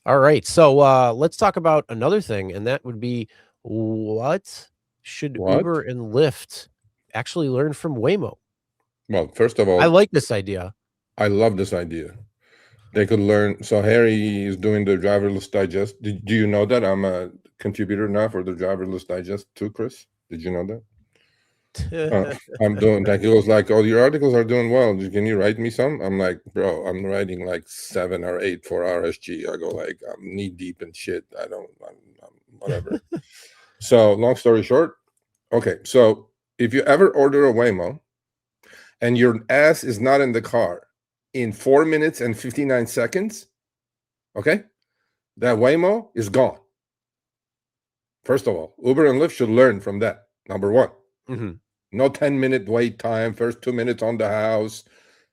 All right. So let's talk about another thing, and that would be what should What? Uber and Lyft actually learn from Waymo? Well, first of I all, like this idea. I love this idea. They could learn. So Harry is doing the driverless digest. Do you know that I'm a contributor now for the driverless digest too, Chris? Did you know that? Uh, I'm doing like it was like, oh, your articles are doing well. Can you write me some? I'm like, bro, I'm writing like 7 or 8 for RSG. I go like, I'm knee deep in shit. I'm whatever. So long story short, okay. So if you ever order a Waymo and your ass is not in the car in 4 minutes and 59 seconds, okay, that Waymo is gone. First of all, Uber and Lyft should learn from that. Number one. Hmm. No 10-minute wait time, first 2 minutes on the house,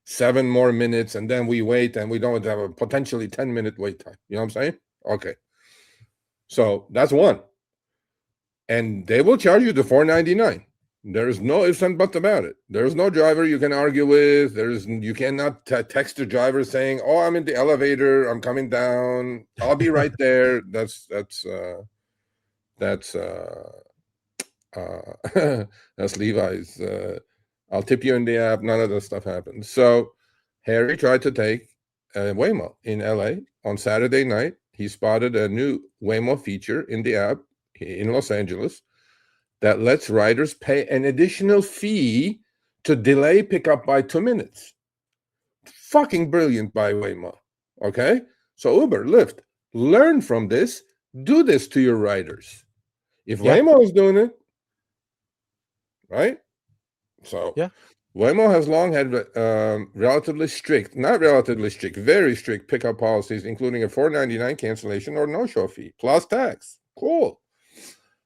7 more minutes, and then we wait and we don't have a potentially 10-minute wait time. You know what I'm saying? Okay. So that's one. And they will charge you the $4.99. There's no ifs and buts about it. There's no driver you can argue with. You cannot text the driver saying, "Oh, I'm in the elevator. I'm coming down. I'll be right there." That's that's Levi's. I'll tip you in the app. None of that stuff happens. So Harry tried to take Waymo in LA on Saturday night. He spotted a new Waymo feature in the app in Los Angeles that lets riders pay an additional fee to delay pickup by 2 minutes. Fucking brilliant by Waymo. Okay? So Uber, Lyft, learn from this. Do this to your riders. If Yeah. Waymo is doing it, right? So Yeah. Waymo has long had relatively strict, not relatively strict, very strict pickup policies, including a $4.99 cancellation or no-show fee plus tax. Cool.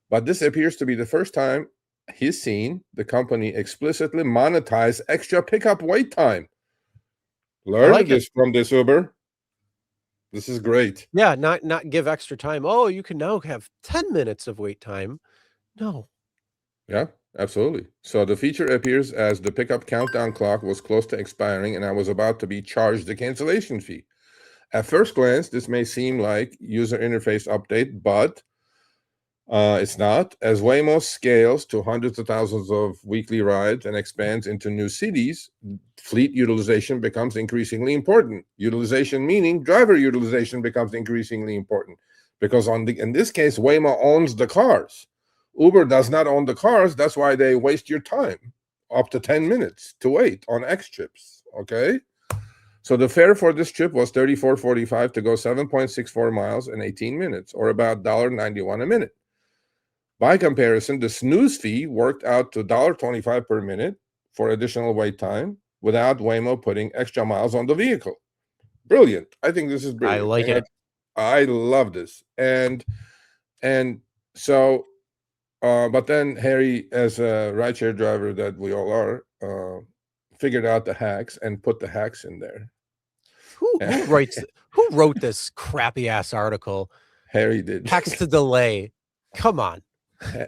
But this appears to be the first time he's seen the company explicitly monetize extra pickup wait time. I Learn like it. this from this Uber. This is great. Yeah. Not give extra time. Oh, you can now have 10 minutes of wait time. No. Yeah, absolutely. So the feature appears as the pickup countdown clock was close to expiring and I was about to be charged the cancellation fee. At first glance, this may seem like user interface update, but it's not. As Waymo scales to hundreds of thousands of weekly rides and expands into new cities, fleet utilization becomes increasingly important. Utilization meaning driver utilization becomes increasingly important because in this case, Waymo owns the cars. Uber does not own the cars. That's why they waste your time up to 10 minutes to wait on X trips. Okay. So the fare for this trip was $34.45 to go 7.64 miles in 18 minutes, or about $1.91 a minute. By comparison, the snooze fee worked out to $1.25 per minute for additional wait time without Waymo putting extra miles on the vehicle. Brilliant. I think this is I brilliant. like And it. I love this. And so but then Harry, as a rideshare driver that we all are, figured out the hacks and put the hacks in there. Who wrote this crappy ass article? Harry did. Text to delay. Come on.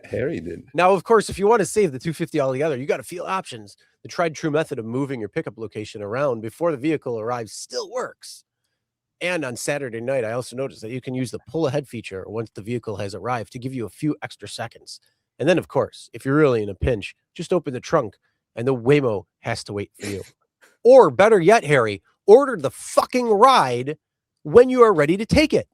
Harry did. Now, of course, if you want to save the 250 altogether, you got to feel options. The tried and true method of moving your pickup location around before the vehicle arrives still works. And on Saturday night, I also noticed that you can use the pull ahead feature once the vehicle has arrived to give you a few extra seconds. And then, of course, if you're really in a pinch, just open the trunk and the Waymo has to wait for you. Or better yet, Harry, order the fucking ride when you are ready to take it.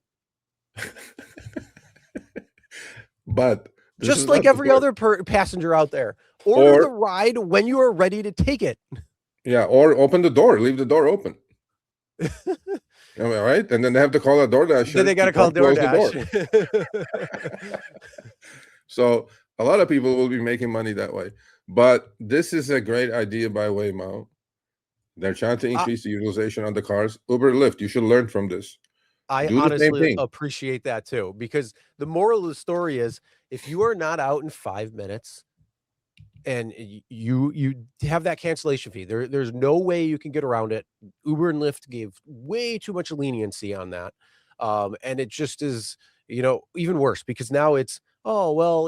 But this is Just like not the every part. other passenger out there. Order the Or ride when you are ready to take it. yeah, or open the door, leave the door open. All right, and then they have to call a Then DoorDasher they got to to call come close the door. DoorDash. So a lot of people will be making money that way. But this is a great idea by Waymo. They're trying to I, increase the utilization on the cars. Uber, Lyft, you should learn from this. I Do the same honestly thing. appreciate that too, because the moral of the story is if you are not out in 5 minutes and you have that cancellation fee, there's no way you can get around it. Uber and Lyft gave way too much leniency on that. And it just is, even worse because now it's, oh, well,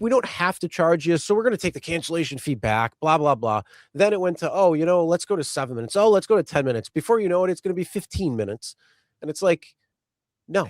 we don't have to charge you, so we're going to take the cancellation fee back, blah, blah, blah. Then it went to, oh, let's go to 7 minutes. Oh, let's go to 10 minutes. Before you know it, it's going to be 15 minutes. And it's like, no.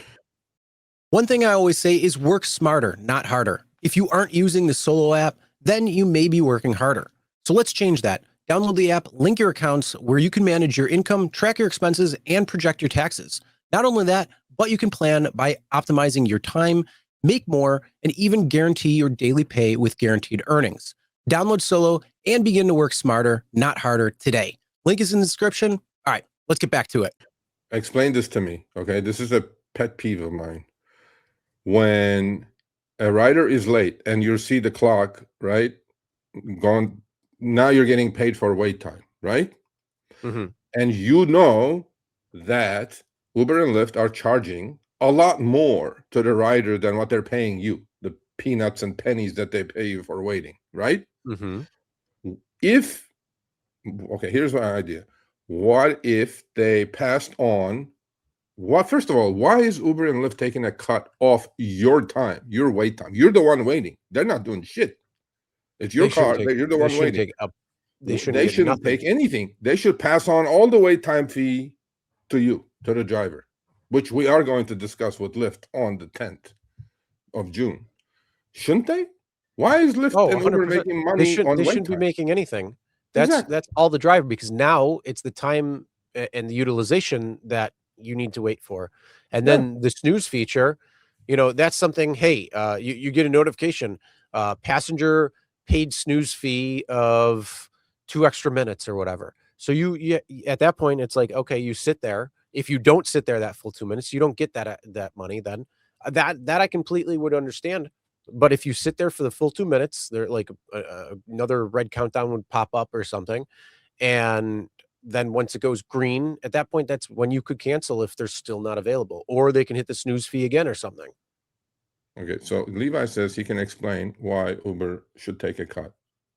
One thing I always say is work smarter, not harder. If you aren't using the Solo app, then you may be working harder. So let's change that. Download the app, link your accounts where you can manage your income, track your expenses, and project your taxes. Not only that, but you can plan by optimizing your time, make more, and even guarantee your daily pay with guaranteed earnings. Download Solo and begin to work smarter, not harder today. Link is in the description. All right, let's get back to it. Explain this to me, okay? This is a pet peeve of mine. When a rider is late and you see the clock, right, gone, now you're getting paid for wait time, right? Mm-hmm. And you know that Uber and Lyft are charging a lot more to the rider than what they're paying you, the peanuts and pennies that they pay you for waiting, right? Mm-hmm. Okay, here's my idea. What if they passed on, first of all, why is Uber and Lyft taking a cut off your time, your wait time? You're the one waiting. They're not doing shit. It's your car. You're the one waiting. They shouldn't take anything. They should pass on all the wait time fee to you, to the driver, which we are going to discuss with Lyft on the 10th of June. Shouldn't they? Why is Lyft and Uber making money on wait time? They shouldn't be making anything. That's all the driver, because now it's the time and the utilization that you need to wait for. And then the snooze feature, that's something, hey, you get a notification, passenger paid snooze fee of 2 extra minutes or whatever. So you at that point, it's like, okay, you sit there. If you don't sit there that full 2 minutes, you don't get that money. Then that I completely would understand. But if you sit there for the full 2 minutes, there like another red countdown would pop up or something. And then once it goes green, at that point, that's when you could cancel if they're still not available, or they can hit the snooze fee again or something. Okay, so Levi says he can explain why Uber should take a cut,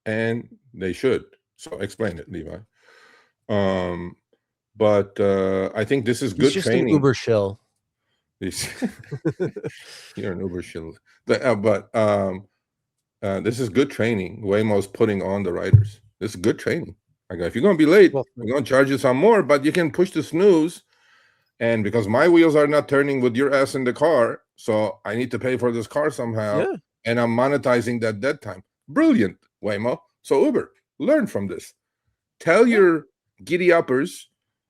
and they should. So explain it, Levi. But I think this is good training. An Uber shill. You're an Uber shill. But this is good training. Waymo's putting on the riders. This is good training. Like, if you're going to be late, we're going to charge you some more, but you can push the snooze. And because my wheels are not turning with your ass in the car, so I need to pay for this car somehow. Yeah. And I'm monetizing that dead time. Brilliant, Waymo. So Uber, learn from this. Tell your giddy uppers,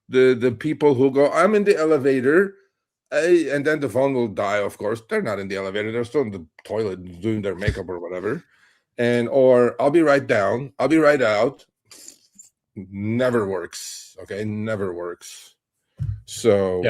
the people who go, I'm in the elevator, and then the phone will die, of course. They're not in the elevator. They're still in the toilet doing their makeup or whatever. Or I'll be right down. I'll be right out. Never works. Okay, never works. So,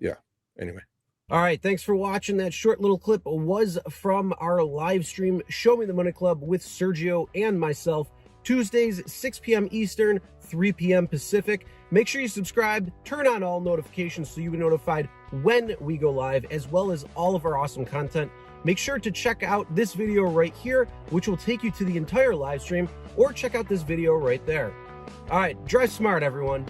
yeah, anyway. All right, thanks for watching. That short little clip was from our live stream, Show Me the Money Club with Sergio and myself, Tuesdays, 6 p.m. Eastern, 3 p.m. Pacific. Make sure you subscribe, turn on all notifications so you'll be notified when we go live, as well as all of our awesome content. Make sure to check out this video right here, which will take you to the entire live stream, or check out this video right there. All right, drive smart, everyone.